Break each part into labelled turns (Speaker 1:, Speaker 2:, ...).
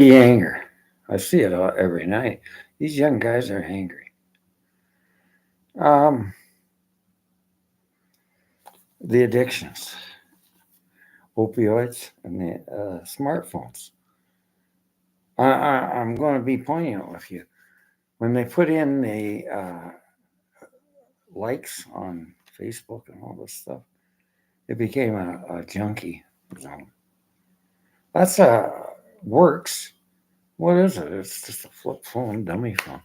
Speaker 1: anger. I see it every night. These young guys are angry. Um, the addictions, opioids, and the smartphones. I'm going to be poignant with you. When they put in the likes on Facebook and all this stuff, it became a junkie zone. That's works. What is it? It's just a flip phone, dummy phone.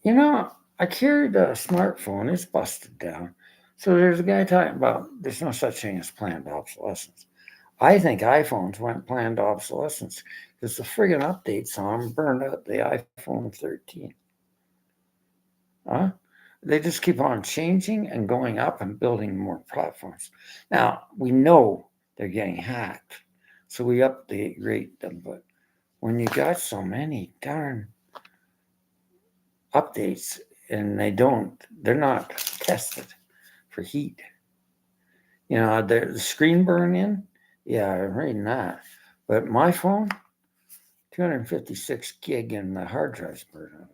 Speaker 1: You know, I carried a smartphone. It's busted down. So there's a guy talking about there's no such thing as planned obsolescence. I think iPhones went planned obsolescence because the friggin' updates on them burned out the iPhone 13. Huh? They just keep on changing and going up and building more platforms. Now, we know they're getting hacked, so we update rate them. But when you got so many darn updates and they're not tested for heat. You know, the screen burn in, yeah, I'm reading that. But my phone, 256 gig and the hard drive's burned out.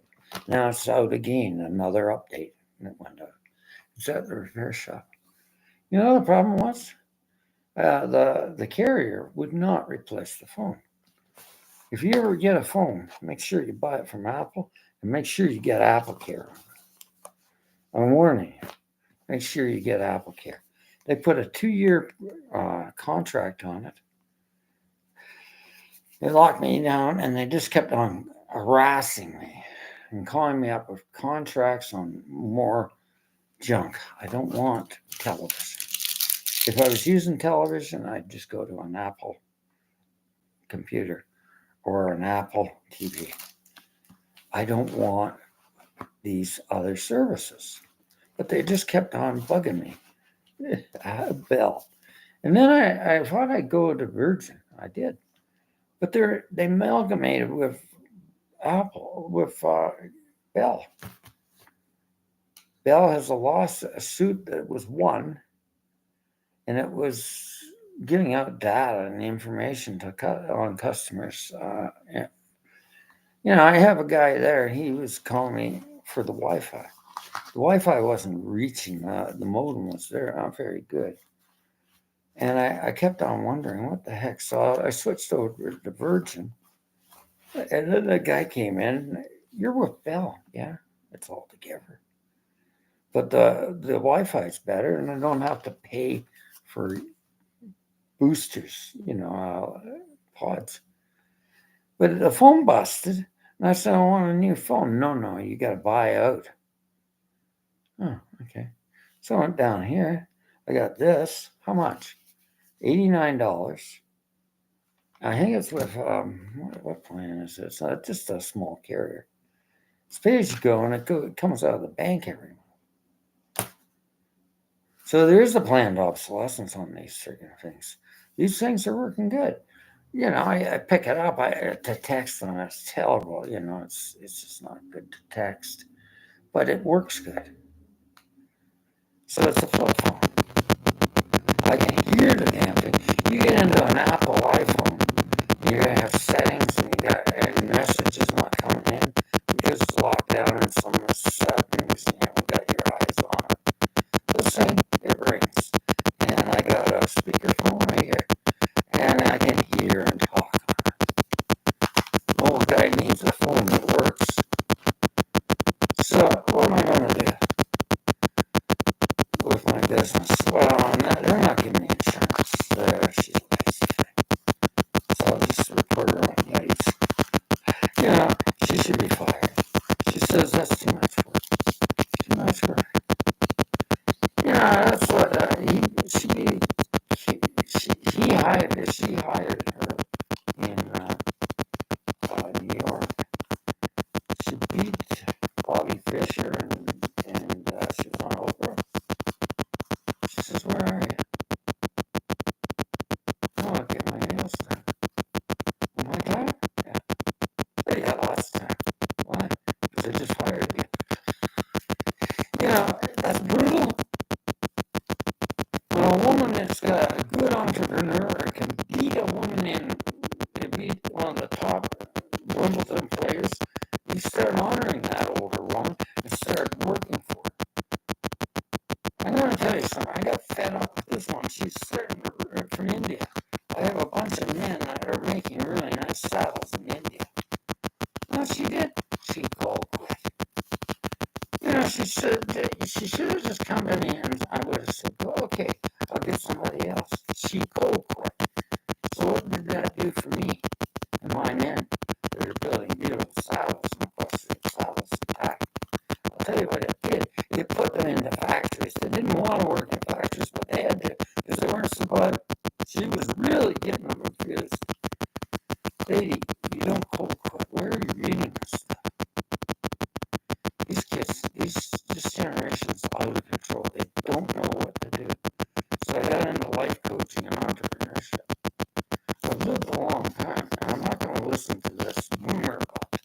Speaker 1: Now it's out again, another update. And it went out. It's at the repair shop. You know, the problem was the carrier would not replace the phone. If you ever get a phone, make sure you buy it from Apple and make sure you get Apple Care. I'm warning you, make sure you get Apple Care. They put a 2-year contract on it. They locked me down and they just kept on harassing me and calling me up with contracts on more junk. I don't want television. If I was using television, I'd just go to an Apple computer or an Apple TV. I don't want these other services. But they just kept on bugging me. Bell. And then I thought I'd go to Virgin. I did. But they amalgamated with Apple, with Bell. Bell has a suit that was won, and it was giving out data and information on customers. You know, I have a guy there. He was calling me for the Wi-Fi. The Wi-Fi wasn't reaching. The modem was there, not very good. And I kept on wondering what the heck. So I switched over to Virgin. And then the guy came in. You're with Bell. Yeah, it's all together. But the Wi-Fi is better, and I don't have to pay for boosters, pods. But the phone busted, and I said, I want a new phone. No, you got to buy out. Oh, okay. So I went down here. I got this. How much? $89. I think it's with, what plan is this? Just a small carrier. It's pay as you go, and it comes out of the bank every month. So there is a planned obsolescence on these certain things. These things are working good. You know, I pick it up. To text on it's terrible. You know, it's just not good to text, but it works good. So it's a flip phone. I can hear the damn thing. You get into an Apple iPhone, you're gonna have settings and messages not coming in because it's locked down in some settings and you haven't got your eyes on it. This thing, it rings. And I got a speakerphone right here. And I can hear and talk on it. The old guy needs a phone that works. So what am I gonna do with my business? Well, they're not giving me insurance. She's a lazy thing. So I'll just report her on Yates. You know, she should be fired. She says that's too much work. Too much work. You know, that's what she hired her in New York. She beat Bobby Fischer and she was on Oprah. She says, "Where are you?" "Oh, I'll get my nails done." "My time?" "Yeah." "They got lots of time." "Why?" "Because they just fired you." You know, that's brutal. When a woman that's a good entrepreneur can beat a woman in Lady, you don't cold quit. Where are you reading this stuff? These kids, this generation's out of control. They don't know what to do. So I got into life coaching and entrepreneurship. I've lived a long time, and I'm not going to listen to this rumor about it.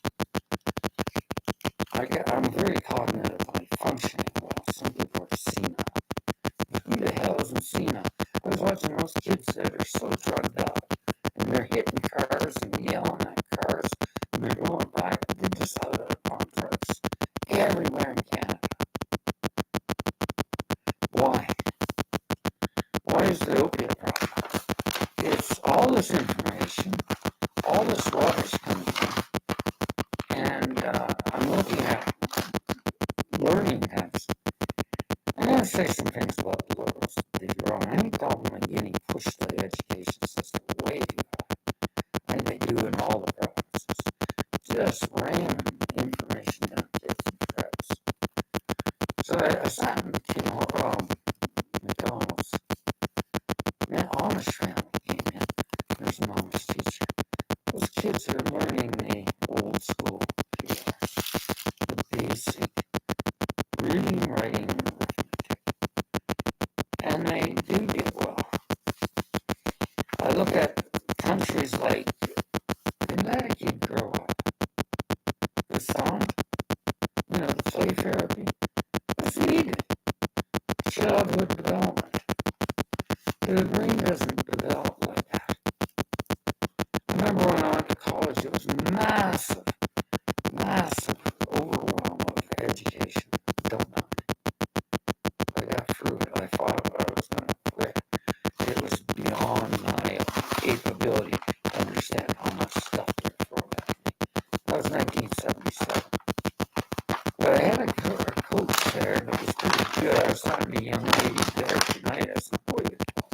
Speaker 1: I'm very cognitively functioning well. Some people are senile. But who the hell isn't senile? I was watching those kids that are so drugged up, and they're hitting cars and yelling at cars, and they're going by. They're just out on drugs everywhere in Canada. Why? Why is the opiate problem? It's all this information, all this rubbish coming in, and I'm looking at learning things. I'm going to say some things about the liberals that they do wrong. I think all of them are getting pushed the education system way too high. I think they do in all the provinces. Just random information down kids' threats. So I sat in McDonald's. An Amish family came in. There's an Amish teacher. Those kids are learning the old school here, the basic reading, writing, and arithmetic. And they do well. I look at countries like, they let a kid grow up. The sound, the play therapy, that's needed. Childhood development. The brain doesn't develop like that. I remember when I went to college, it was massive overwhelm of education. Don't know. I got through it. I thought I was going to quit. It was beyond my capability to understand how much stuff they're throwing at me. That was 1977. But I had a coach there that was pretty good. I was talking to a young lady there tonight. I said, boy, you're tall.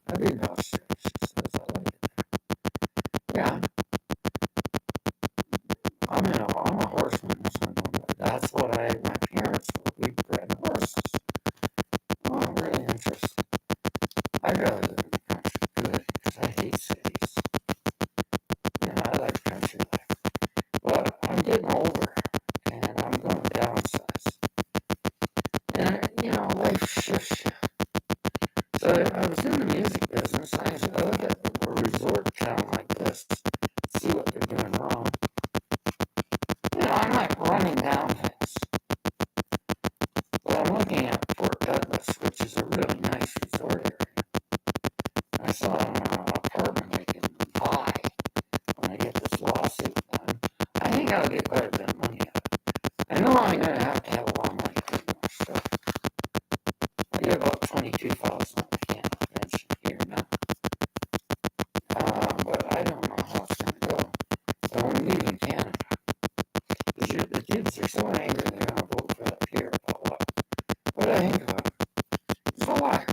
Speaker 1: I didn't know she says, I like it. Yeah, I'm a horseman. That's what my parents were. We bred horses. Oh, I'm really interested. I'd rather live in the country. Good, because I hate cities. I like country life. But I'm getting older, and I'm going to downsize. And, life shifts you. So I was in the music business. I look at a resort town like this, see what they're doing wrong. I'm not running down things. But I'm looking at Port Douglas, which is a really nice resort area. I saw an apartment I can buy when I get this lawsuit done. I think I'll get quite a bit of money out of it. I know I'm going to have a lot of money to do more stuff. I get about $22,000 on the Canada pension here now. But I don't know how it's going to go. So I'm leaving Canada. The kids are so angry they're going to vote for that Pierre Paul. What I think about him? He's a liar.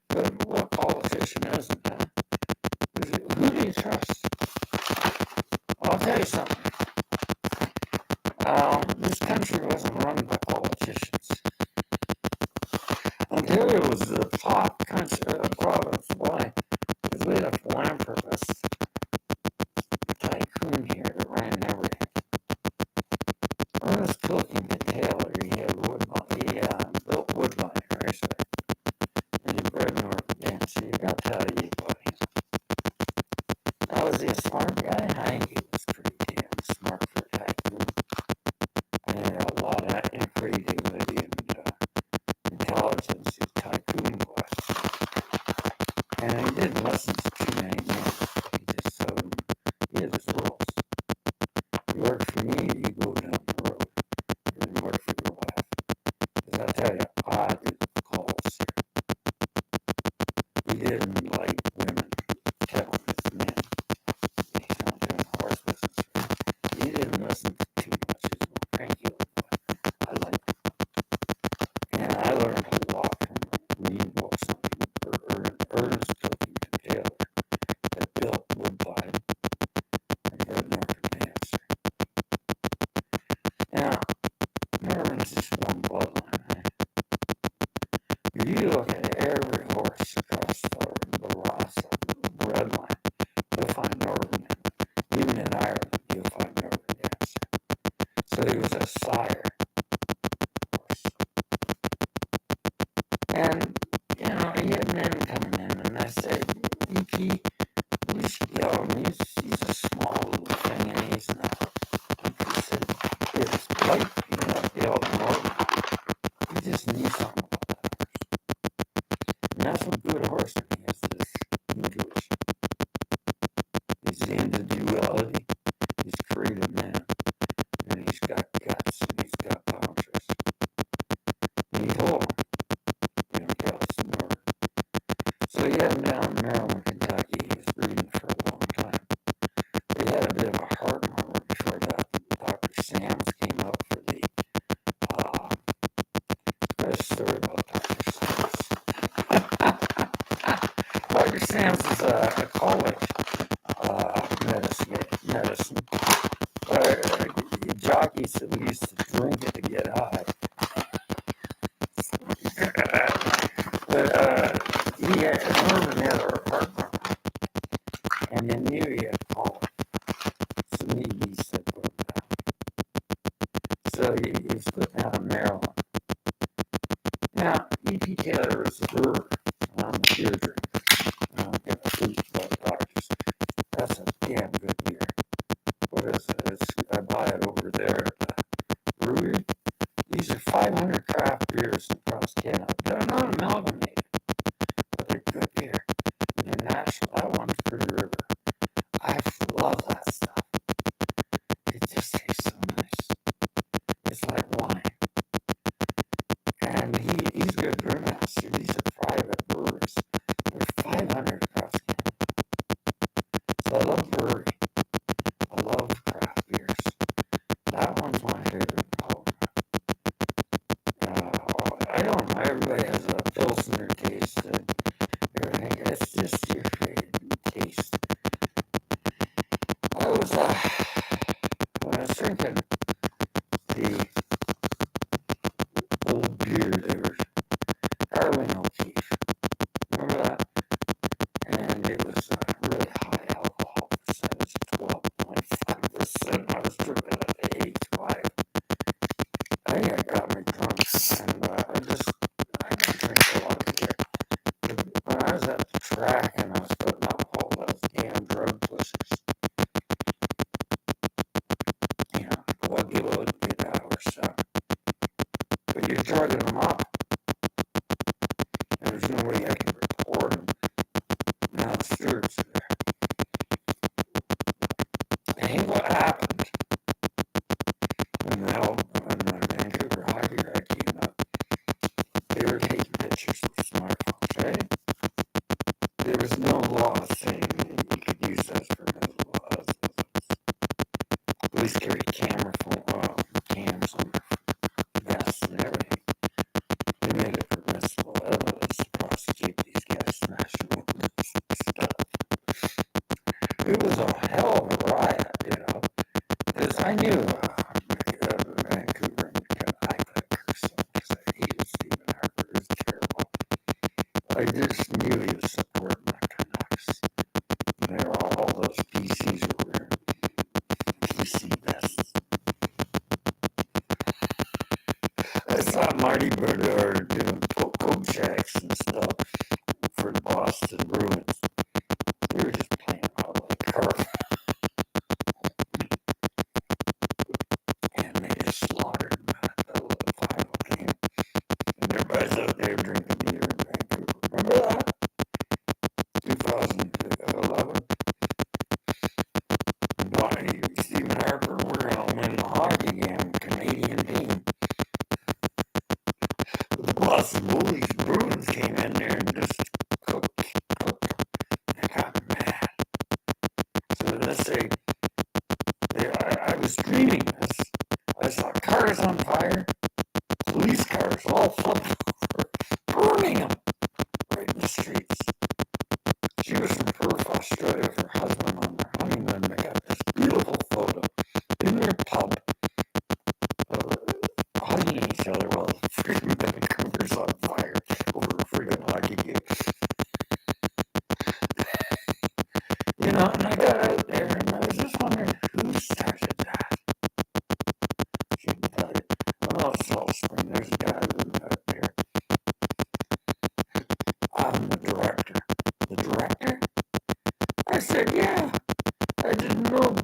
Speaker 1: But what politician isn't, huh? Who do you trust? I'll tell you something. This country wasn't run by politicians. Ontario was the top province. Why? Because we had a philanthropist, a tycoon here that ran everything. Ernest Pilkington Taylor, he built Woodbine, right? And he bred North Again, so you got to tell you, buddy. Now, was he a smart guy? I think he was pretty damn smart for a tycoon. I think a lot of creativity and intelligence his tycoon was. And he didn't listen to too many men. He just he had his rules. You work for me, you go down the road. You didn't work for your wife. Because I tell you, I do the calls here. He didn't like women telling his men he's not doing horse business sire, of course. And, he had men coming in, and I said, EP, we should get him. He's a small little thing, and he's not. He said, it's light, the old motor. He just needs something about that horse. And that's what good horse to me is, this intuition. He's the individuality. He's a creative man. And he's got guts, and he's got boundaries. And he told him, get out some more. So he had him down in Maryland, Kentucky. He was breeding for a long time. They had a bit of a heart murmur before that. Dr. Sams came up for the, got a story about Dr. Sams. Dr. Sams is a college medicine. Jockeys that we used to drink it to get high. But he had Norman had a heart murmur, and they knew he had pollen. So he said, put him down. So he was put down in Maryland. Now, E.P. Taylor was a brewer. I'm a beer drinker. I don't give a hoot about doctors. That's a damn good beer. What is it? I buy it over there at the brewery. These are 500 craft beers across Canada. They're not amalgamated, but they're good beer. And they're national. That one's Pretty River. I love that stuff. It just tastes so nice. It's like wine. And he's a good brewmaster. These are private brewers. They're 500 across Canada. So I love brewery. I love craft beers. That one's my favorite. I don't know. Everybody has a Pilsner taste and everything. It's just your favorite taste. When I was drinking the old beer, they were Darling O'Keefe. Remember that? And it was really high alcohol percentage, 12.5%. I was drinking at the age 5. I think it got me drunk, and I didn't drink a lot of beer. But when I was at the track and I was putting up all those damn drug pushers, plug you out, get hours. But you're drugging them up, and there's no way I can report them. Now the stewards are there. Hey, what happened when the Vancouver Hockey Rec came up? They were taking pictures with smartphones, right? There was no law saying you could use those for medical laws. Police carry cams on their vests and everything. They made it permissible evidence to prosecute these guys smashing windows and stuff. It was a hell of a riot, because I knew Vancouver, and I could curse him because I hated Stephen Harper. It was terrible. I just knew he was supporting the Canucks. All those PCs were wearing PC vests. I saw Marty Bernard doing coat checks and stuff for the Boston Bruins. They were just playing out like carp. And they just slaughtered them at the final game. And everybody's out there drinking beer in Vancouver. Remember that? 2011. And Stephen Harper, we're going to win the hockey game, Canadian team. The Boston Bruins came in there and just cooked. They got mad. So let's say, I was dreaming this. I saw cars on fire, police cars all flipping over, burning them right in the streets. She was from Perth, Australia, with her husband on their honeymoon. They got this beautiful photo in their pub hugging each other while the freaking Vancouver's on fire over a freaking hockey game. And I got out there and I was just wondering who started that.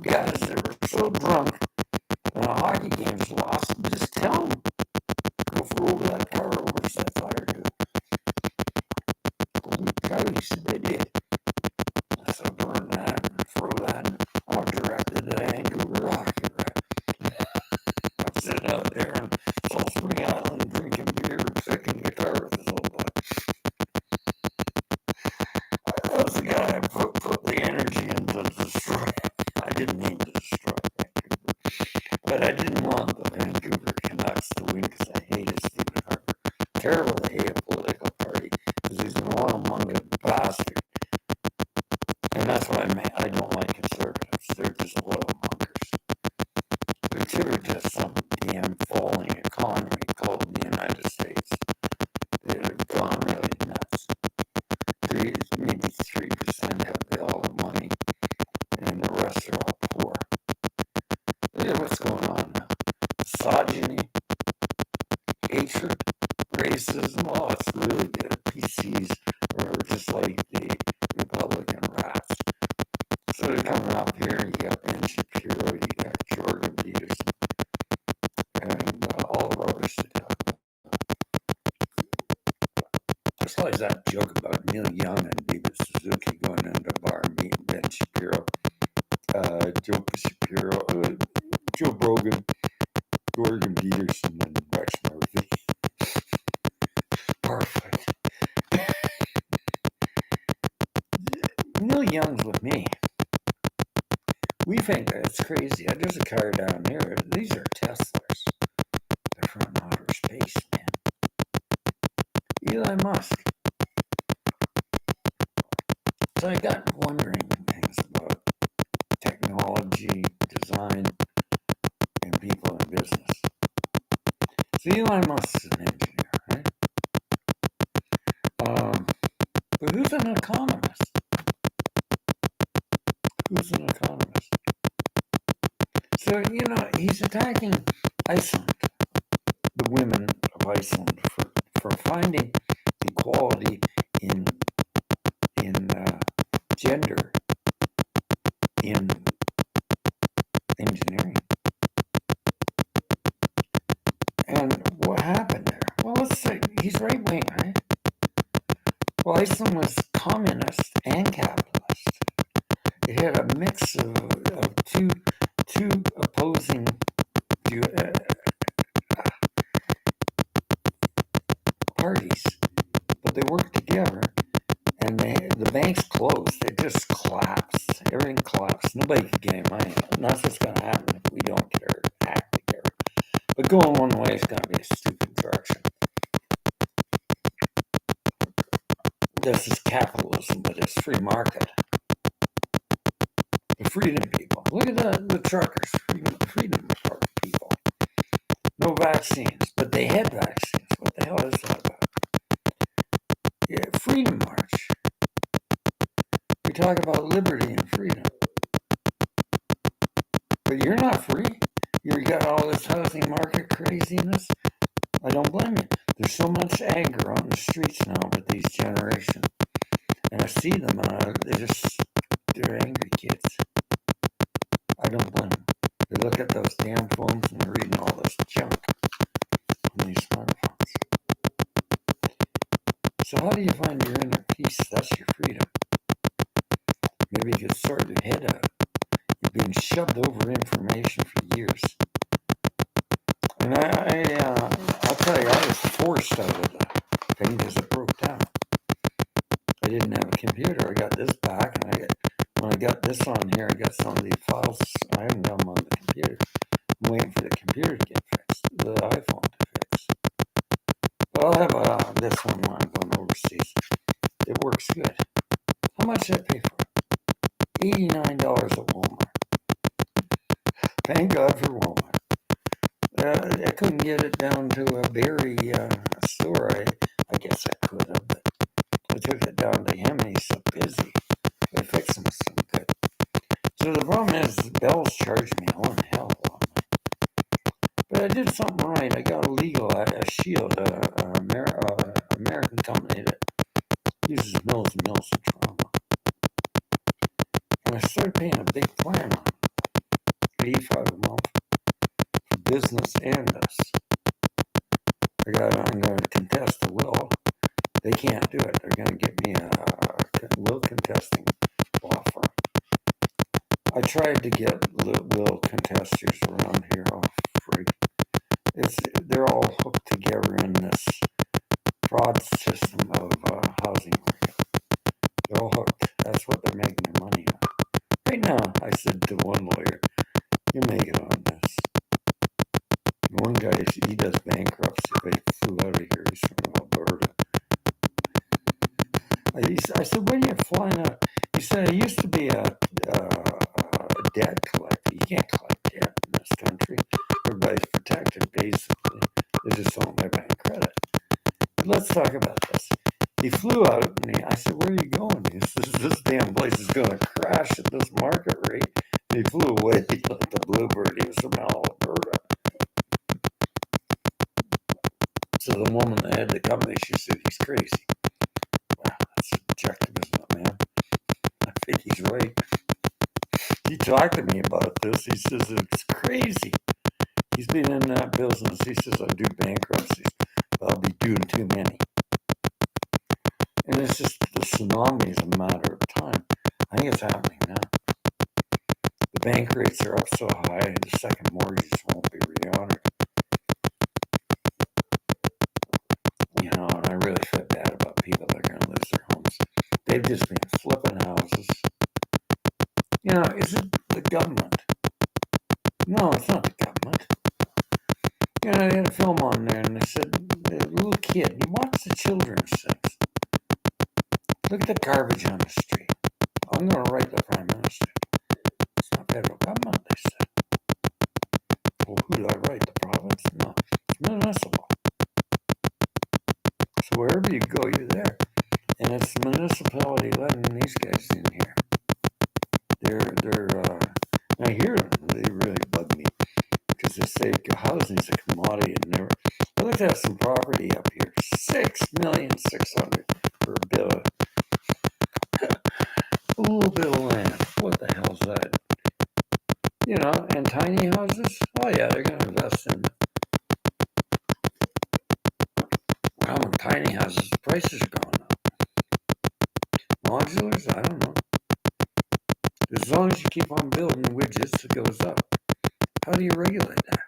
Speaker 1: guys that were so drunk when a hockey game's lost, just tell them, go roll that car over to that fire dude. Holy cow, he said they did. So burn that and throw that. And I was directed to Vancouver Hockey Rep. I'm sitting out there on Salt Spring Island drinking beer and picking guitar with his old buddy. That was the guy I put the energy into destroy. I didn't mean to destroy Vancouver, but I didn't want the Vancouver Canucks to win because I hated Stephen Harper. Terrible to hate a political party because he's an oil-mongering bastard. And that's why I don't like conservatives. They're just oil-mongers. They're just some damn falling economy called the United States. They've gone really nuts. Maybe 3% have all the money, and the rest are all poor. Look at what's going on now. Misogyny, hatred, racism, oh, it's really good. PCs are just like the Republican rats. So they're coming up here, you got Ben Shapiro, you got Jordan Peterson, and all the rubbish to talk about. Just like that joke about Neil Young and David Suzuki going into a bar and meeting Ben Shapiro, Joe Brogan, Jordan Peterson, and Rex Murphy. Perfect. Neil Young's with me. We think that's crazy. There's a car down here. These are Teslas. They're from outer space, man. Elon Musk. So I got wondering things about technology, design, and people in business. So Elon Musk's an engineer, right? But who's an economist? Who's an economist? So, he's attacking Iceland, the women of Iceland, for finding equality in gender in engineering. And what happened there? Well, let's say he's right wing, right? Well, Iceland was communist and capitalist. It had a mix of two opposing parties, but they worked together. And the banks closed. They just collapsed. Everything collapsed. Nobody could get any money. And that's what's going to happen if we don't get our act together. But going one way is going to be a stupid direction. This is capitalism, but it's free market. The freedom people. Look at the truckers. Freedom people. No vaccines, but they had vaccines. What the hell is that about? Yeah, Freedom March. We talk about liberty and freedom. But you're not free. You got all this housing market craziness. I don't blame you. There's so much anger on the streets now with these generations. And I see them, they're angry kids. I don't blame them. They look at those damn phones and they're reading all this junk on these smartphones. So how do you find your inner peace? That's your freedom. Maybe you could sort your head out. You've been shoved over information for years. And I'll tell you, I was forced out of the thing because it broke down. I didn't have a computer. I got this back, and when I got this on here, I got some of these files. I haven't got them on the computer. I'm waiting for the computer to get fixed, the iPhone to fix. But I'll have this one when I'm going overseas. It works good. How much did I pay for it? $89 at Walmart. Thank God for Walmart. I couldn't get it down to a berry store. I guess I could have, but I took it down to him and he's so busy. They fixed him some good. So the problem is, Bell's charged me a hell of a lot of money. But I did something right. I got a Shield, American company that uses Mills in Toronto. And I started paying a big plan on it. $85 a month for business and us. I'm going to contest the will. They can't do it. They're going to get me a will contesting law firm. I tried to get will contesters around here all free. They're all hooked together in this fraud system of housing market. They're all hooked. That's what they're making their money on. Right now, I said to one lawyer, "You make it on this." One guy, he does bankruptcy, but he flew out of here. He's from Alberta. I said, "When are you flying out?" He said, "I used to be a debt collector. You can't collect debt in this country. Everybody's protected, basically. They just don't have any credit." But let's talk about this. He flew out, and I said, "Where are you going?" He says, "This damn place is going to crash at this market rate." And he flew away like the bluebird. He was from Alberta. So the woman that had the company, she said, "He's crazy." Wow, that's subjective, isn't it, man? I think he's right. He talked to me about this. He says it's crazy. He's been in that business. He says, "I do bankruptcies, but I'll be doing too many." And it's just the tsunami is a matter of time. I think it's happening now. The bank rates are up so high, the second mortgages won't be re-honored. You know, and I really feel bad about people that are going to lose their homes. They've just been flipping houses. You know, is it the government? No, it's not the government. You know, they had a film on there, and they said, the little kid, you watch the children's things. Look at the garbage on the street. I'm going to write the Prime Minister. It's not federal government, they said. Well, who do I write? The province? No, it's municipal. So wherever you go, you're there. And it's the municipality letting these guys in here. I hear them, they really bug me. Because they say housing's a commodity and never. I looked at some property up here, $6,600,000 for a bit of a little bit of land. What the hell's that? You know, and tiny houses. Oh yeah, they're gonna invest in common tiny houses. The prices are going up. Modulars, I don't know. As long as you keep on building widgets, it goes up. How do you regulate that?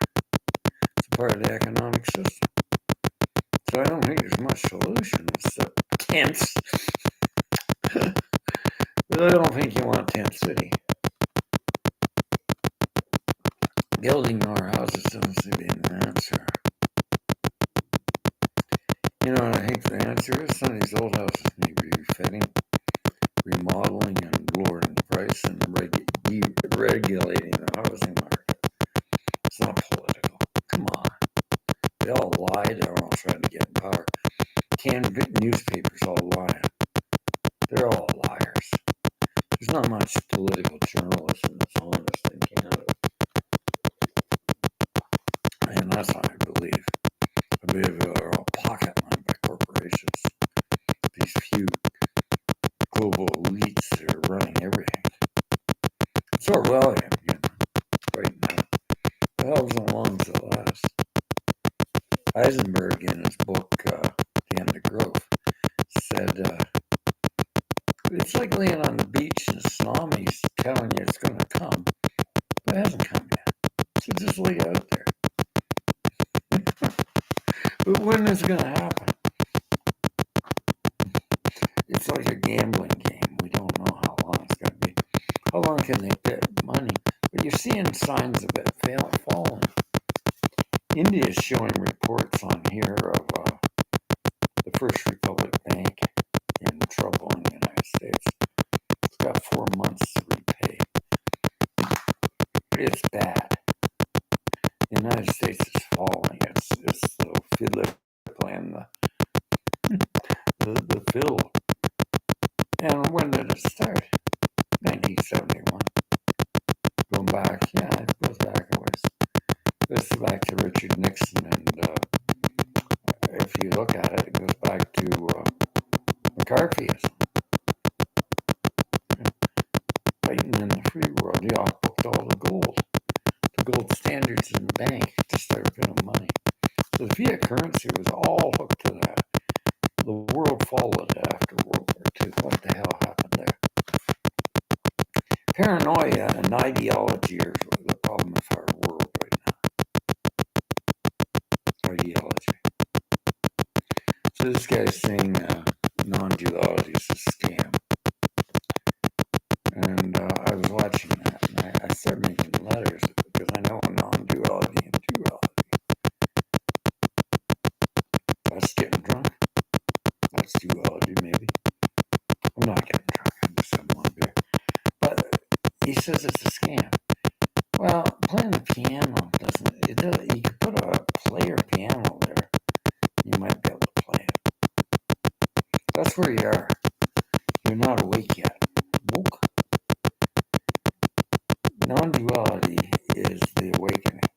Speaker 1: It's a part of the economic system. So I don't think there's much solution except tents. But I don't think you want tent city. Building more houses doesn't seem to be an answer. You know what I think the answer is? Some of these old houses need refitting, remodeling, and lowering the price and deregulating the housing market. It's not political. Come on. They all lie. They're all trying to get in power. Canned newspapers all lie. They're all liars. There's not much political journalism that's honest in Canada. And that's what I believe. I believe they're all pocket money by corporations. These few global elites that are running everything. It's Orwellian, you know, right now. The hell's so long as it lasts? Heisenberg, in his book, The End of Growth, said, it's like laying on the beach and tsunami's telling you it's going to come, but it hasn't come yet. So just lay out there. But when is it going to happen? It's like a gambling game. We don't know how long it's going to be. How long can they bet money? But you're seeing signs of it falling. India is showing reports on here of the First Republic Bank in trouble in the United States. It's got 4 months to repay. It's bad. The United States is falling. It's the fiddler playing the fiddle. And when did it start? 1971. Going back, yeah, it goes back a ways. It goes back to Richard Nixon, and if you look at it, it goes back to McCarthyism. Fighting in the free world, he off-booked all the gold. gold standards in the bank to start printing money. So the fiat currency was all hooked to that. The world followed it after World War II. What the hell happened there? Paranoia and ideology are the problem of our world right now. Ideology. So this guy's saying non-duality is a scam. And I was watching that, and I started making letters because I know non-duality and duality. That's getting drunk. That's duality, maybe. I'm not getting drunk. I'm just having one beer. But he says it's a scam. Well, playing the piano doesn't. It does. You could put a player piano there. You might be able to play it. That's where you are. You're not awake yet. Woke. Non-duality is the awakening,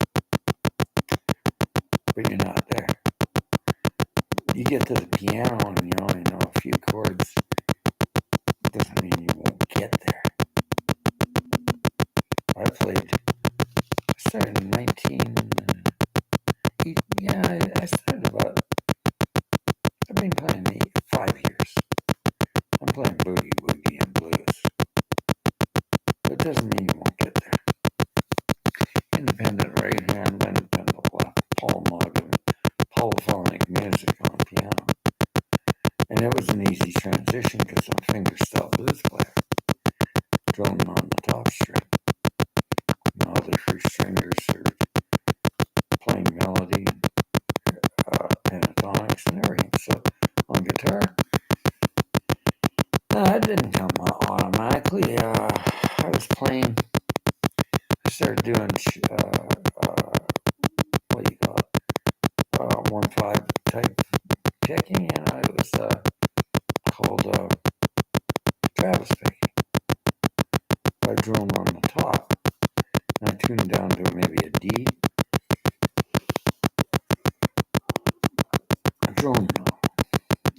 Speaker 1: but you're not there. You get to the piano and you only know a few chords. Doesn't mean you won't get there. I started in 19. Yeah, I started about. I've been playing 5 years. I'm playing boogie woogie and blues. But it doesn't mean you won't get there. Independent right hand, independent left, polyphonic music on piano. And it was an easy transition because I'm a fingerstyle blues player. Drumming on the top string. And all the three stringers are playing melody and pentatonics and everything. So on guitar, it didn't come automatically. I was playing. I started doing what do you call it? 1/5 type picking, and I was called Travis picking. I drone on the top, and I tuned down to maybe a D. I drone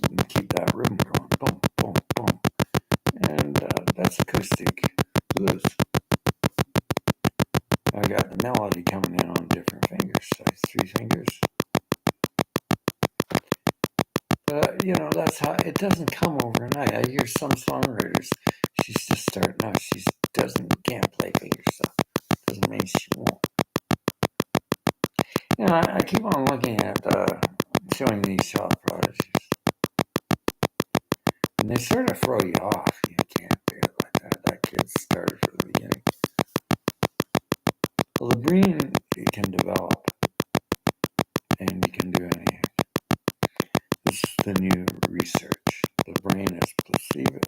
Speaker 1: and keep that rhythm going, boom, boom, boom, and that's acoustic blues. I got the melody coming in on different fingers, size 3 fingers. That's how it doesn't come overnight. I hear some songwriters, she's just starting out. She can't play finger stuff. Doesn't mean she won't. I keep on looking at showing these shop prodigies, and they sort of throw you off. You can't do it like that. That kid started from the beginning. Well, the brain it can develop, and you can do anything. This is the new research. The brain is placebo.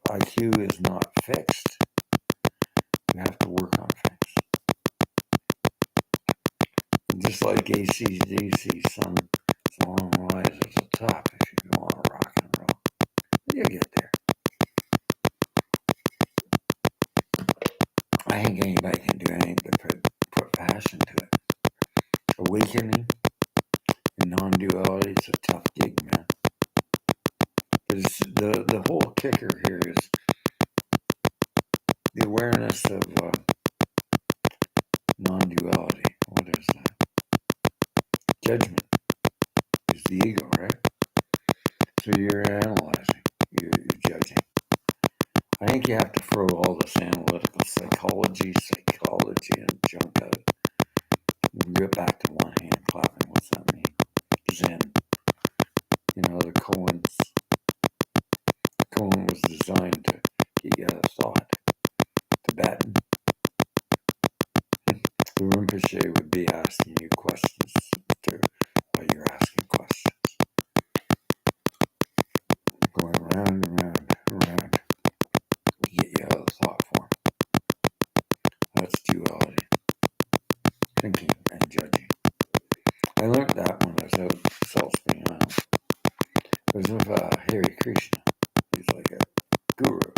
Speaker 1: IQ is not fixed. You have to work on things. And just like AC/DC, some long rise at the top if you go on rock and roll. You'll get there. I think anybody can do anything but put passion to it. Awakening and non-duality, it's a tough gig, man. But the whole kicker here is the awareness of non-duality. What is that? Judgment is the ego, right? So you're analyzing, you're judging. I think you have to throw all this analytical psychology and junk out. We get back to one hand clapping. What's that mean? Zen. The koan was designed to get you out of thought. Tibetan. The Rinpoche would be asking you questions while you're asking questions. Going round and round and round to get you out of the thought form. That's duality. Thinking and judging. I learned that when I was out at Salt Spring Island. It was with Hare Krishna. He's like a guru.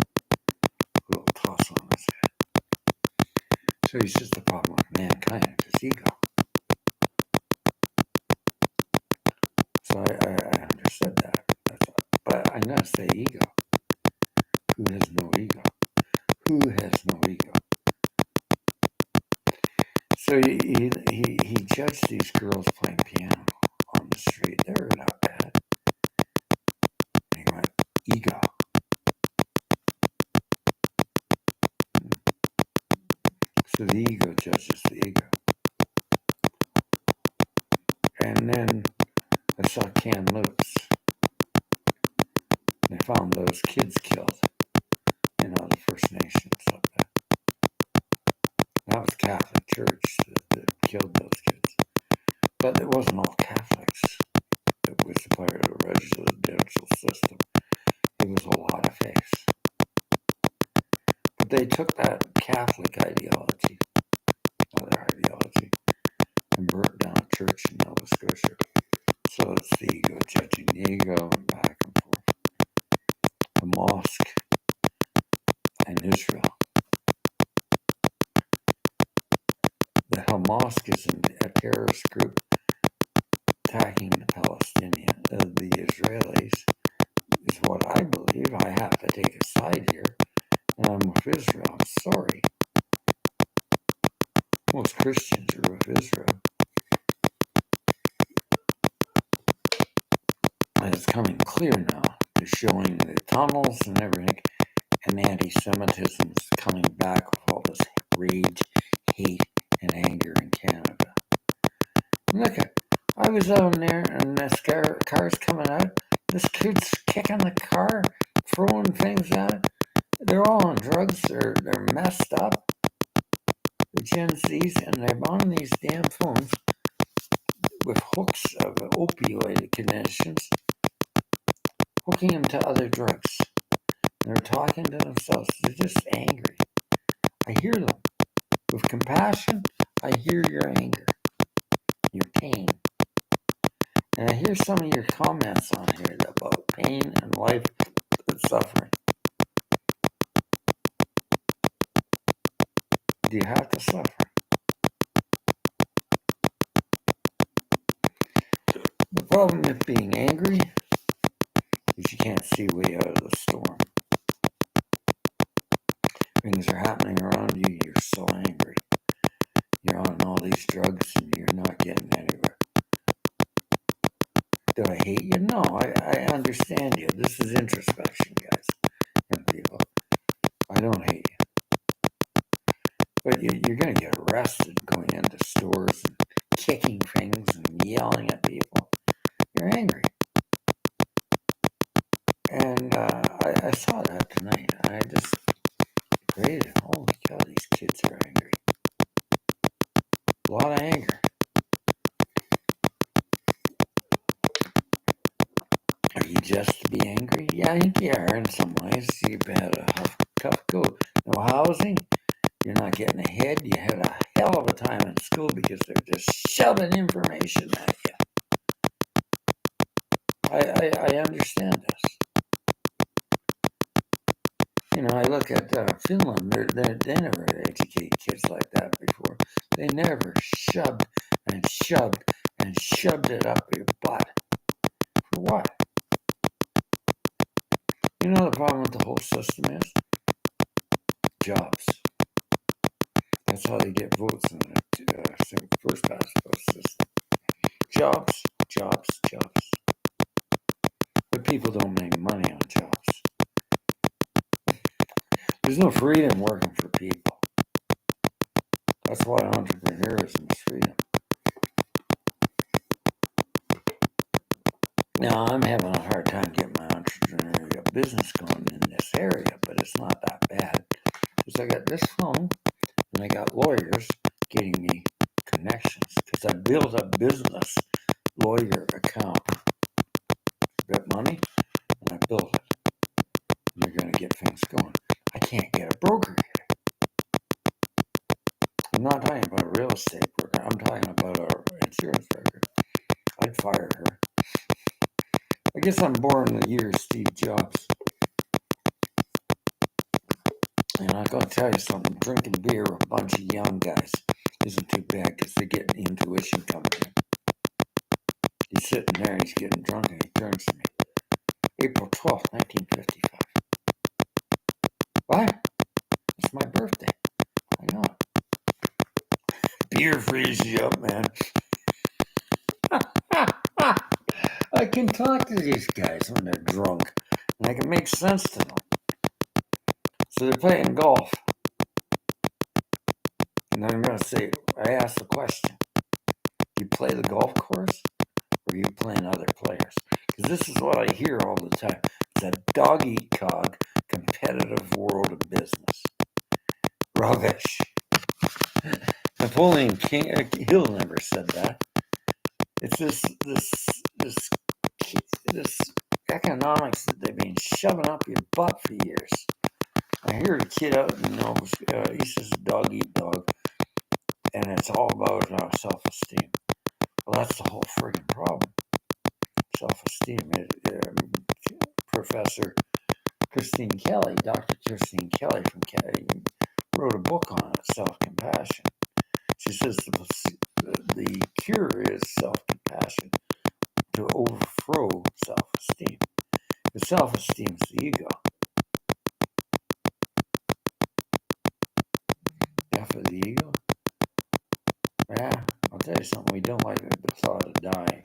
Speaker 1: Little toss on his head. So he says the problem with mankind is ego. So I understood that. But I'm going to say ego. Who has no ego? Who has no ego? So he judged these girls playing piano on the street. They were not bad. He went, ego. So the ego judges the ego. And then I saw Kamloops. They found those kids killed. The First Nations up there. That was Catholic Church that killed those kids. But it wasn't all Catholics. It was part of the residential system. It was a lot of faiths. But they took that Catholic ideology, other ideology, and burnt down a church in Nova Scotia. So it's the ego judging the ego and back and forth. The mosque in Israel. The Hamas is a terrorist group attacking the the Israelis, is what I believe. I have to take a side here, and I'm with Israel. I'm sorry. Most Christians are with Israel. And it's coming clear now to showing the tunnels and everything, and anti-Semitism is coming back with all this rage, hate, and anger in Canada. Look at, I was out there and this car's coming out. This kid's kicking the car, throwing things at it. They're all on drugs. They're messed up. The Gen Zs, and they're on these damn phones with hooks of opioid conditions, hooking them to other drugs. They're talking to themselves. They're just angry. I hear them. With compassion, I hear your anger, your pain. And I hear some of your comments on here about pain and life and suffering. Do you have to suffer? The problem with being angry is you can't see way out of the storm. Things are happening around you, you're so angry. You're on all these drugs and you're not getting anywhere. Do I hate you? No, I understand you. This is introspection, guys and people. I don't hate you. But you're going to get arrested going into stores and kicking things and yelling at people. You're angry. And I saw that tonight. I just prayed, holy cow, these kids are angry. A lot of anger. Are you just to be angry? Yeah, I think you are in some ways. You've had a tough go. No housing. You're not getting ahead. You had a hell of a time in school because they're just shoving information at you. I understand this. I look at Finland. They never educate kids like that before. They never shoved and shoved and shoved it up your butt. For what? You know the problem with the whole system is? Jobs. That's how they get votes in the first past vote system. Jobs, jobs, jobs. But people don't make money on jobs. There's no freedom working for people. That's why entrepreneurism is freedom. Now, I'm having a hard time getting my entrepreneurial business going in this area, but it's not that bad. Because I got this phone, and I got lawyers getting me connections. Because I built a business lawyer account. Got money, and I built it. And they're going to get things going. I can't get a broker here. I'm not talking about a real estate broker. I'm talking about an insurance broker. I'd fire her. I guess I'm born in the year of Steve Jobs. And I'm going to tell you something. Drinking beer with a bunch of young guys isn't too bad because they get intuition coming in. He's sitting there and he's getting drunk and he turns to me. April 12th, 1955. What? It's my birthday. I know it. Beer freezes you up, man. I can talk to these guys when they're drunk, and I can make sense to them. So they're playing golf. And I'm going to say, I asked the question, do you play the golf course, or are you playing other players? Because this is what I hear all the time. It's a dog-eat-cog competitive world of business. Rubbish. Napoleon Hill never said that. It's this economics that they've been shoving up your butt for years. I hear a kid out in Nova, he says dog eat dog, and it's all about self-esteem. Well, that's the whole friggin' problem. Self-esteem. Professor Christine Kelly, Dr. Christine Kelly from Kelly, wrote a book on it, self-compassion. She says the cure is self-compassion to overthrow self-esteem. Because self-esteem is the ego. Death of the ego? Yeah, I'll tell you something. We don't like the thought of dying.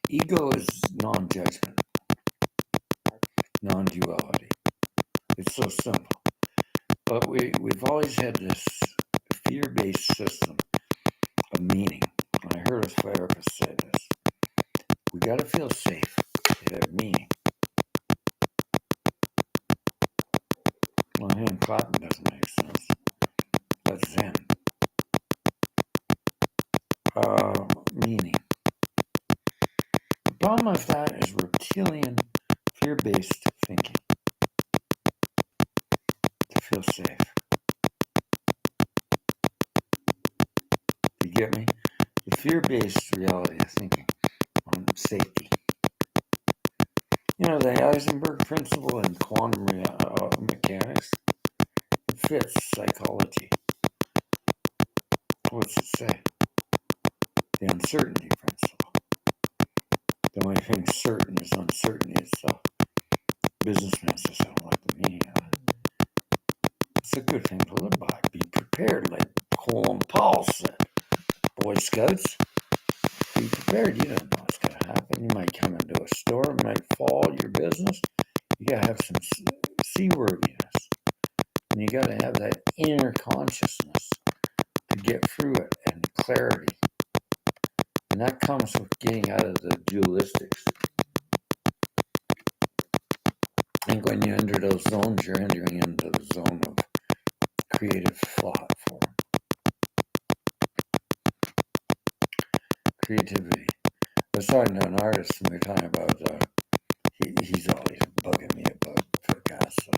Speaker 1: Ego is non-judgment, non-duality. It's so simple. But we've always had this fear-based system of meaning. And I heard a therapist say this. We got to feel safe to have meaning. Well, hand clapping doesn't make sense. That's Zen. Meaning. The problem with that is reptilian, fear-based thinking. To feel safe. You get me? The fear-based reality of thinking on safety. You know, the Heisenberg principle in quantum mechanics, it fits psychology. What's it say? The uncertainty principle. The only thing certain is uncertainty itself. Businessmen says, I don't like the meaning of it. It's a good thing to live by. Be prepared, like Colin Powell said. Boy Scouts, be prepared. You don't know what's going to happen. You might come into a storm, might fall your business. You got to have some seaworthiness. And you got to have that inner consciousness to get through it and clarity. And that comes with getting out of the dualistics. And when you enter those zones, you're entering into the zone of creative thought form. Creativity. I was talking to an artist, and we were talking about, he's always bugging me about Picasso.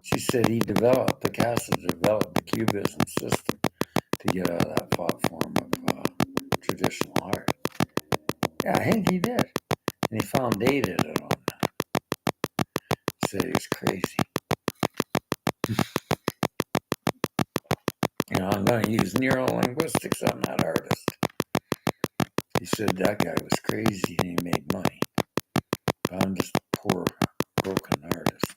Speaker 1: She said Picasso developed the Cubism system to get out of that thought form of traditional art. Yeah, I think he did. And he foundated it on that. Said he was crazy. You know, I'm going to use neurolinguistics on that artist. He said that guy was crazy and he made money. But I'm just a poor, broken artist.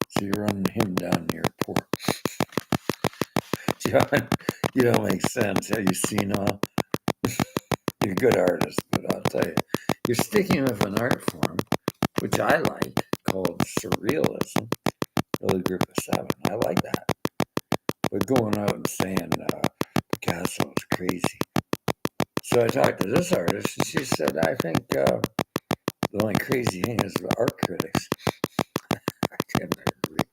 Speaker 1: So you run him down, you're poor. John, you don't make sense. Have you seen all? You're a good artist, but I'll tell you, you're sticking with an art form, which I like, called surrealism, the group of seven. I like that. But going out and saying Picasso is crazy. So I talked to this artist, and she said, I think the only crazy thing is the art critics. I can't agree.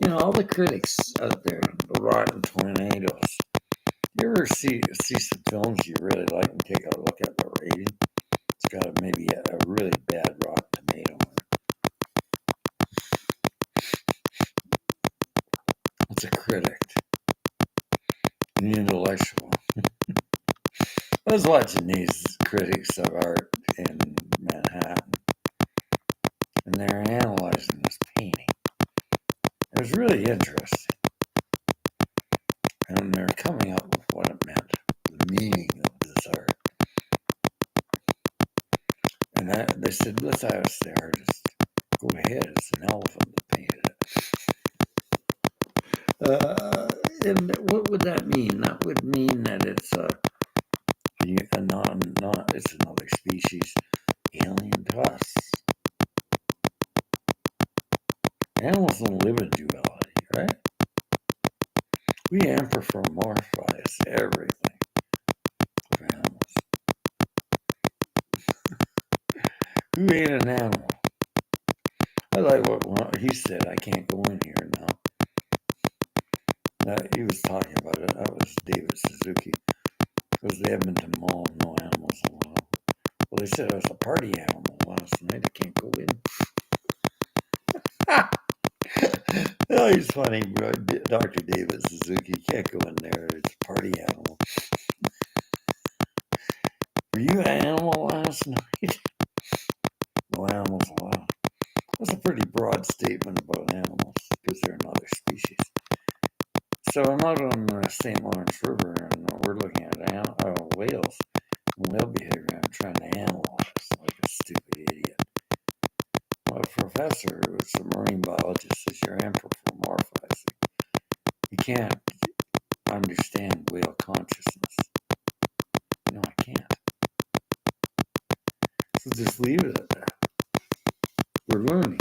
Speaker 1: You know, all the critics out there, the Rotten Tomatoes. You ever see some films you really like and take a look at the rating? It's got maybe a really bad Rotten Tomato on it. It's a critic. An intellectual. I was watching these critics of art in Manhattan, and they're analyzing this painting. It was really interesting. And they're coming up with what it meant, the meaning of this art. And they said, let's ask the artist. Go ahead, it's an elephant that painted it. And what would that mean? That would mean that it's it's another species alien to us. Animals don't live in duality, right? We anthropomorphize everything of animals. Who ate an animal? I like what he said. I can't go in here now. He was talking about it. That was David Suzuki. Because the Edmonton Mall, no animals allowed. Well, they said I was a party animal last night. I can't go in. Oh, he's funny, bro. Dr. David Suzuki. Can't go in there. It's a party animal. Were you an animal last night? No animals allowed. That's a pretty broad statement about animals because they're another species. So I'm out on the St. Lawrence River and we're looking at whales and whale behavior. I'm trying to analyze like a stupid idiot. My professor, who's a marine biologist, says you're anthropomorphizing. You can't understand whale consciousness. No, I can't. So just leave it at that. We're learning.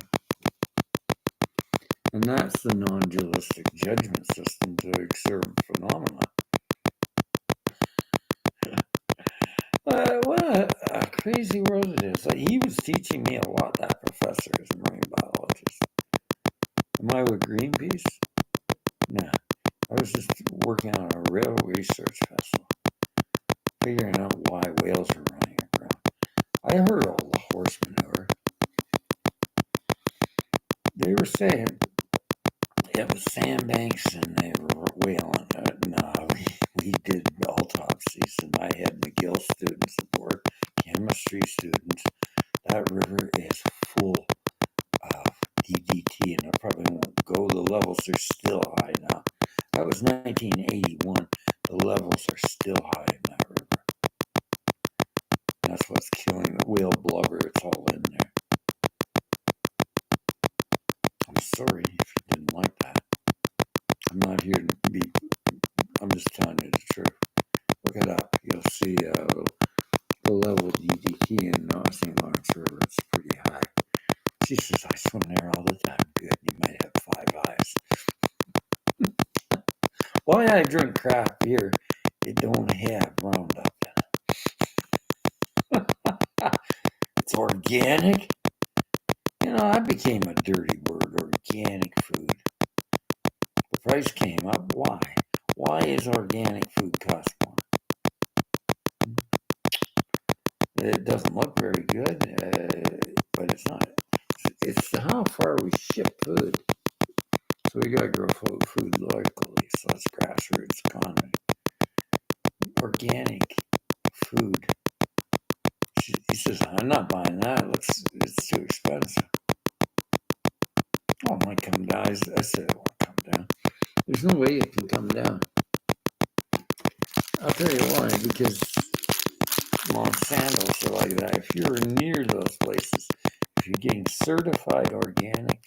Speaker 1: And that's the non-dualistic judgment system to observe phenomena. What a crazy world it is. He was teaching me a lot, that professor, as a marine biologist. Am I with Greenpeace? No. I was just working on a real research vessel, figuring out why whales are running aground. I heard all the horse manure. They were saying it was sandbanks and they were whaling. No, we did autopsies and I had McGill students aboard, chemistry students. That river is full of DDT and it probably won't go. The levels are still high now. That was 1981. The levels are still high in that river. And that's what's killing the whale blubber. It's all in there. I'm sorry if you didn't like that. I'm not here to be. I'm just telling you the truth. Look it up. You'll see the level of DDT in St. Lawrence River. It's pretty high. She says, I swim there all the time. Good. You might have 5 eyes. Why I drink craft beer, it don't have Roundup in it. It's organic. You know, I became a dirty word, organic food. The price came up. Why? Why is organic food cost more? It doesn't look very good, but it's not. It's how far we ship food. So we got to grow food locally. So it's grassroots economy. Organic food. He says, I'm not buying that. It's too expensive. Oh, it might come down. I said it won't come down. There's no way it can come down. I'll tell you why. Because Monsanto's are like that. If you're near those places, if you're getting certified organic,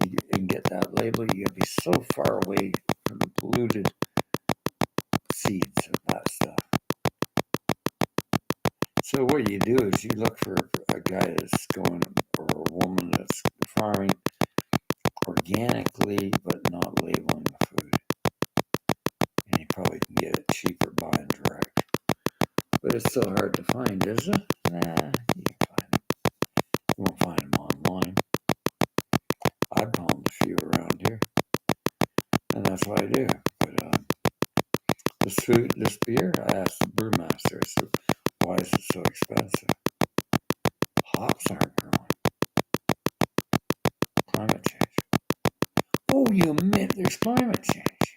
Speaker 1: you can get that label. You gotta be so far away from the polluted seeds of that stuff. So what you do is you look for a guy that's going, or a woman that's farming organically, but not labeling the food. And you probably can get it cheaper buying direct. But it's so hard to find, is it? Nah, you can find them. You won't find them online. I found a few around here. And that's what I do. But this beer, I asked the brewmaster, I said, why is it so expensive? Hops aren't growing. Climate change. Oh, you admit there's climate change.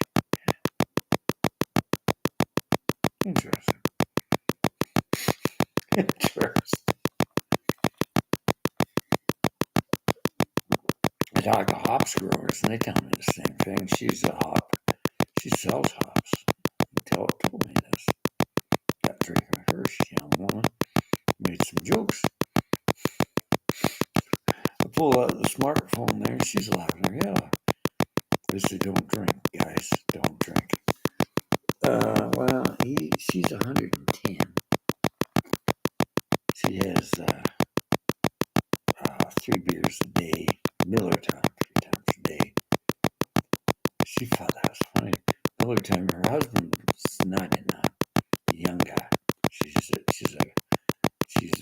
Speaker 1: Interesting. Interesting. I talk to hops growers and they tell me the same thing. She's a hop. She sells hops. Told me this. Got drinking with her. She's a young woman. Made some jokes. I pull out the smartphone there and she's laughing her head off. They said, don't drink, guys, don't drink. Well, she's 110. She has 3 beers a day, Miller time 3 times a day. She thought that was funny. Miller time, her husband was 99, a young guy. She's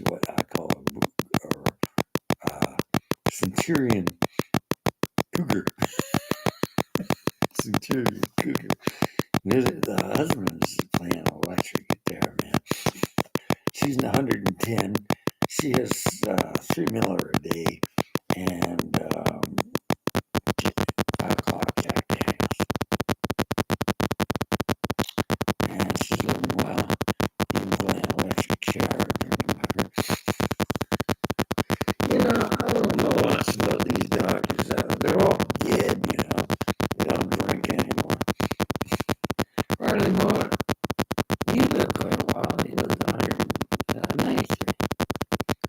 Speaker 1: what I call a Centurion cougar. Centurion cougar. The husband's playing electric guitar, man. She's 110. She has 3 Miller a day and 5 o'clock Jack Daniels. And she's living well. Even playing electric guitar, drinking liquor. I don't know much about these doctors. They're all dead, They don't drink anymore. Riley Moore, he lived quite a while. He lived 193.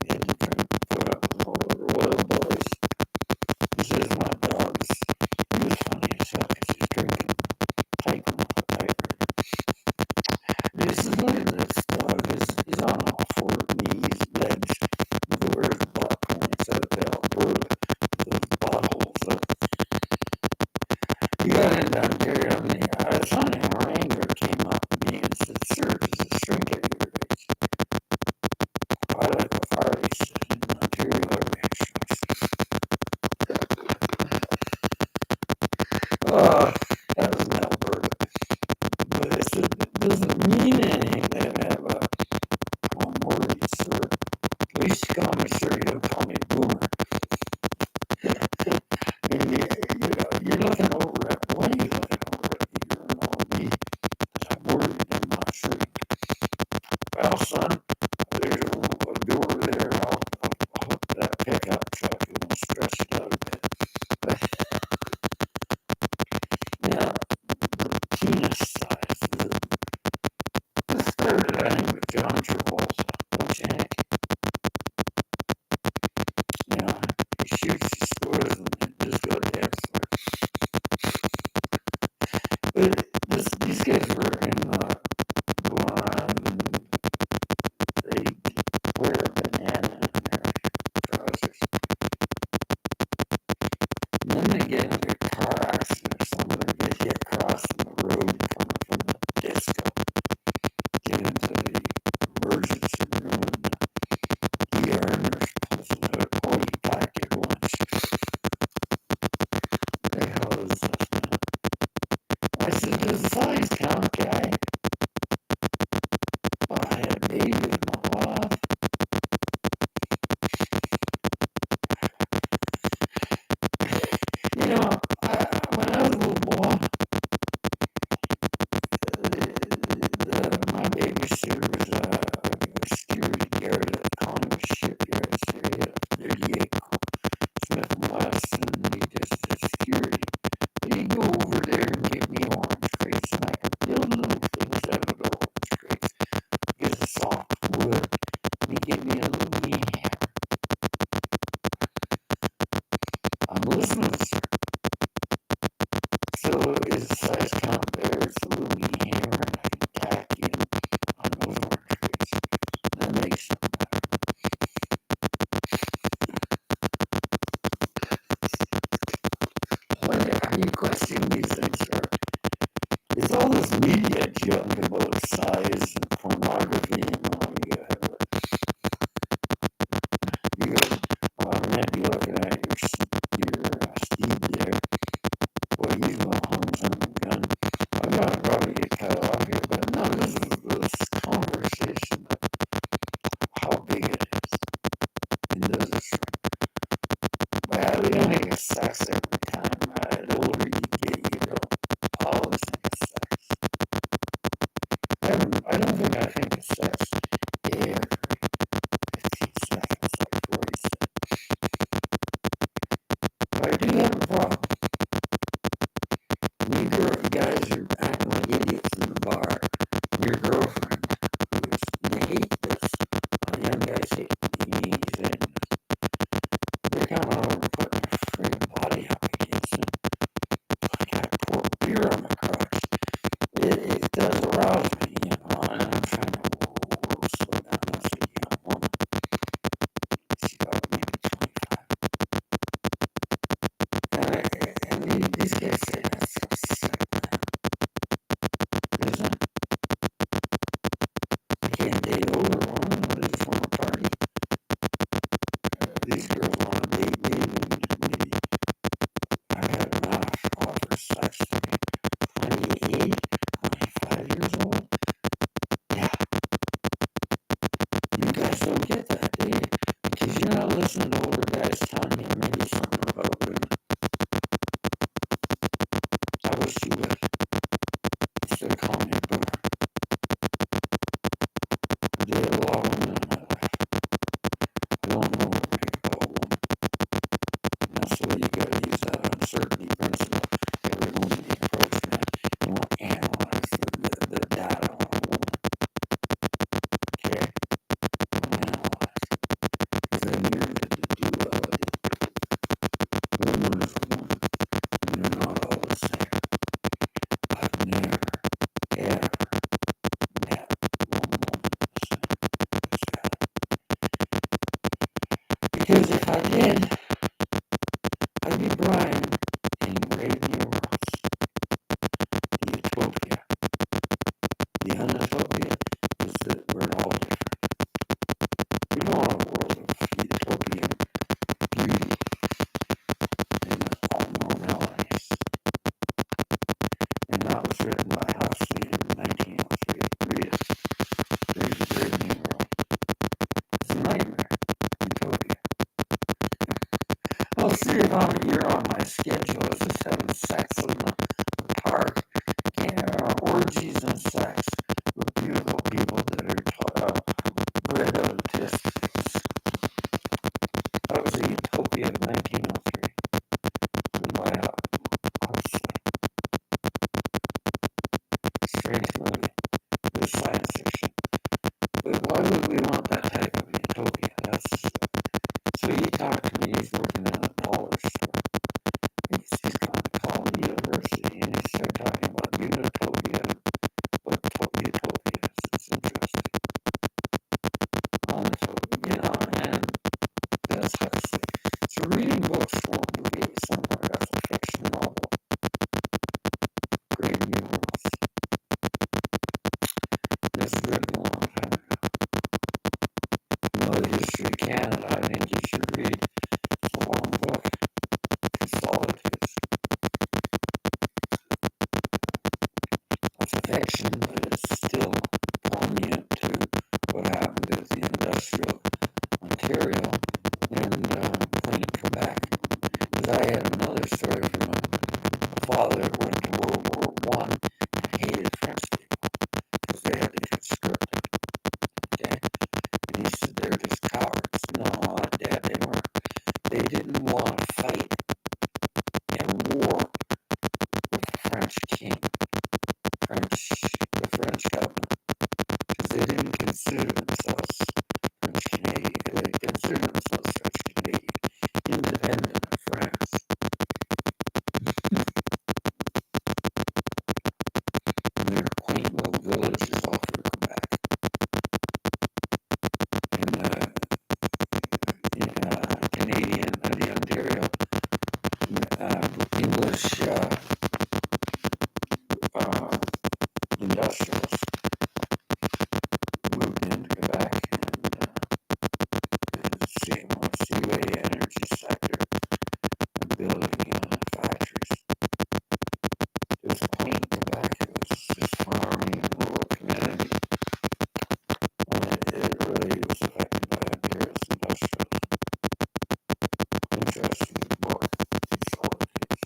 Speaker 1: He had to put up with all the royal boys. He says my dogs, he was funny as hell because he's drinking, typing off a typewriter. And he says, look at this dog. He's on all 4 knees, legs, with where his butt points out. They all brutal. Those buttholes up. He got into Ontario, and it's funny, our anger came up to me and said, sir, does this shrink at your age? I like what Harley said in Ontario, everything shrinks. Oh, that was in Alberta. But I said, it doesn't mean anything to have I'm worried, sir. At least you call me sir, you don't call me boomer. And you're looking over at what are you looking over at? You're on me. I'm worried I'm not sure. Well, son, there's a door there. I'll hook that pickup truck and we'll stretch it out a bit. But, the penis size. This started, I think, with John Travolta. Don't you think? He shoots, he scores, and they just go dance. But these guys were going around and they wear a banana in their trousers. And then they get into a car accident or something. They get crossing the road coming from the disco. Get into the emergency room and the ER nurse pulls it out. Oh, you packed your lunch. What the hell is this, man? I said, does the size count, guy? Oh, I had a baby with my wife. When I was a little boy, my babysitter was a security guard at Collingwood Shipyard. So he had a 38 Smith and Wesson, and he just did security. But he'd go over there and give me orange crates, and I could build little things out of the orange crates. Because it's soft wood, and he'd give me a little wee hammer. I'm listening, sir. So is the size count there? It's a little wee hammer, and I can tack in on those orange crates. That makes them better. Why are you questioning these things, sir? It's all this media junk about size and pornography and all. I might be looking at your Steve there. Boy, he's going home some gun. I'm going to probably get cut off here, but no, this conversation of how big it is. And does it shrink? Well, we don't think of sex every time. The older you get, you don't always think of sex. I don't think I think of sex every 15 seconds, like Corey said. But I do have a problem. You guys are acting like idiots in the bar. Your girlfriend, they hate this. Young guys hate me saying this. They're coming over and putting their friggin' body up against it. Like, these guys say that's so sick, isn't it? They can't date older women, they just want to party. These girls want to date me, and maybe I've had enough offer sex to me. 28, 25 years old? Yeah. You guys don't get that, do you? Because you're not listening to older guys telling you maybe something about women. I wish you would. Instead of calling me a boomer. I dated a lot of women in my life. I don't know everything about a woman. And that's why you gotta use that uncertainty principle. Every woman you approach, man, you want to analyze the data on a woman. Okay? You want to analyze. Because then you're into the duality. Woman is a woman. And they're not all the same. I've never, ever met one woman the same as that. Because if I did, I'd be Brian in Brave New Worlds. The utopia. The unutopia is that we're all different. We don't want a world of utopian beauty and all normalities. And that was written by Huxley in 1903. Read it. Brave New World. It's a nightmare. Utopia. Well, see, if you're on my schedule, it's just having sex in the park, orgies and sex with beautiful people that are bred out of test tubes. That was a utopia of 1903. By Huxley. Strange movie. It was science fiction. But why would we want that type of utopia? So you talk to me, he's working in a dollar store. He's gone to College University and he started talking about unitopia. What utopia is. It's interesting. And that's Huxley. So reading books won't give you somewhere. That's a fiction novel. Great New Worlds. This is written a long time ago. You know the history of Canada, I think you should read. It's a long book. Solitudes. It's a fiction, but it's still poignant to what happened at the industrial Ontario and Queen Quebec. Because I had another story from a father who went to World War I and hated French people because they had to conscript them. Okay? And he said they're just cowards. No, Dad, they weren't. They didn't want to fight in war with the French king, the French government, because they didn't consider themselves French Canadian. They considered themselves French Canadian, independent of France. And there are quaint little villages all through Quebec. And Canadian, the Ontario English industrialists moved into Quebec and the seaway energy sector and building factories. It was quaint Quebec. It was just farming and rural community. And it really was affected by imperialist industrialism. Interesting book. Solitudes.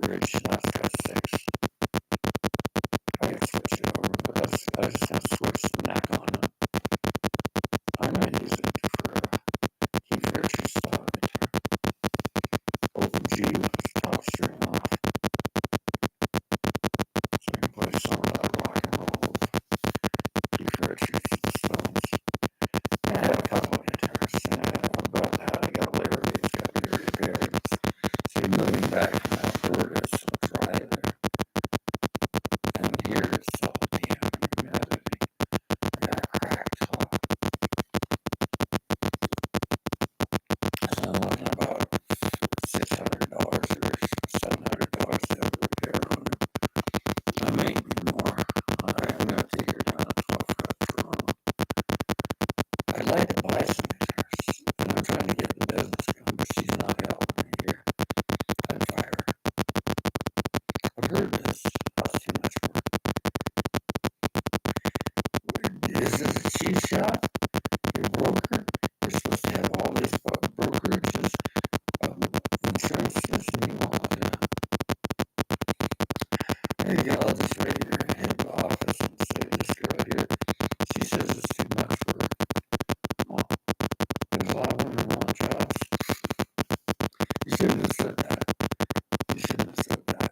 Speaker 1: fridge that's got 6. I can switch it over, but I just have to switch the neck on it. I'm going to use it for heat friction stuff. Open G with the top string off. So I can play some of that rock and roll heat friction stones. I had a couple of guitars, and about that I got Larry. It's got very bearings. See, moving back from Alberta, it's so dry there. And here it's so damn humidity. I got a cracked top. So I'm looking about $600 or $700 to have a repair on it. I may need more. I'm going to take her down to 12 cut Toronto. I'd like to buy some guitars, and I'm trying to get the business going, but she's not helping me here. I'd fire her. I've heard this. That's too much work. Is this a cheap shot? Your broker? You're supposed to have all these brokerages, insurances, and you want to. There you go. I'll just write your head of office and say this girl here. She says it's too much work. Well, there's a lot of women want jobs. You shouldn't have said that. You shouldn't have said that.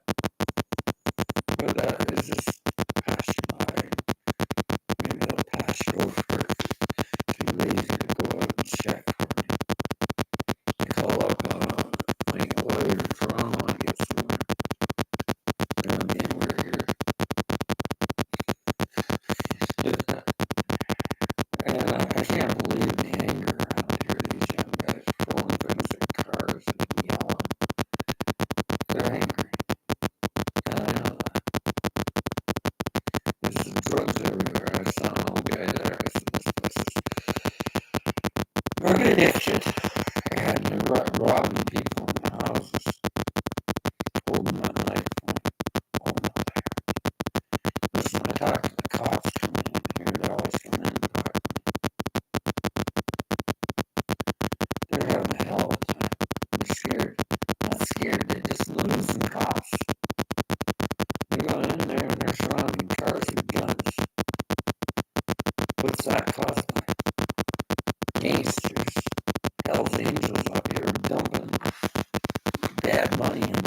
Speaker 1: But that is just pass you by. Maybe they'll pass you over. Too lazy to go out and check for me. I call up my lawyer in Toronto and get some. We're here. And I can't believe the anger around here. These young guys throwing things at cars and yelling. They're angry. And I know that. There's drugs everywhere. I saw an old guy there. I said, this place is drug addiction. And they're robbing people in their houses. Holding that knife. Oh my. Listen, I talk to the cops coming in here. They always come in and talk to me. They're having a hell of a time. They're scared. Not scared. They're just losing cops. They go in there and they're surrounding cars with guns. What's that caused by? Gangsters. Hell's Angels up here dumping bad money in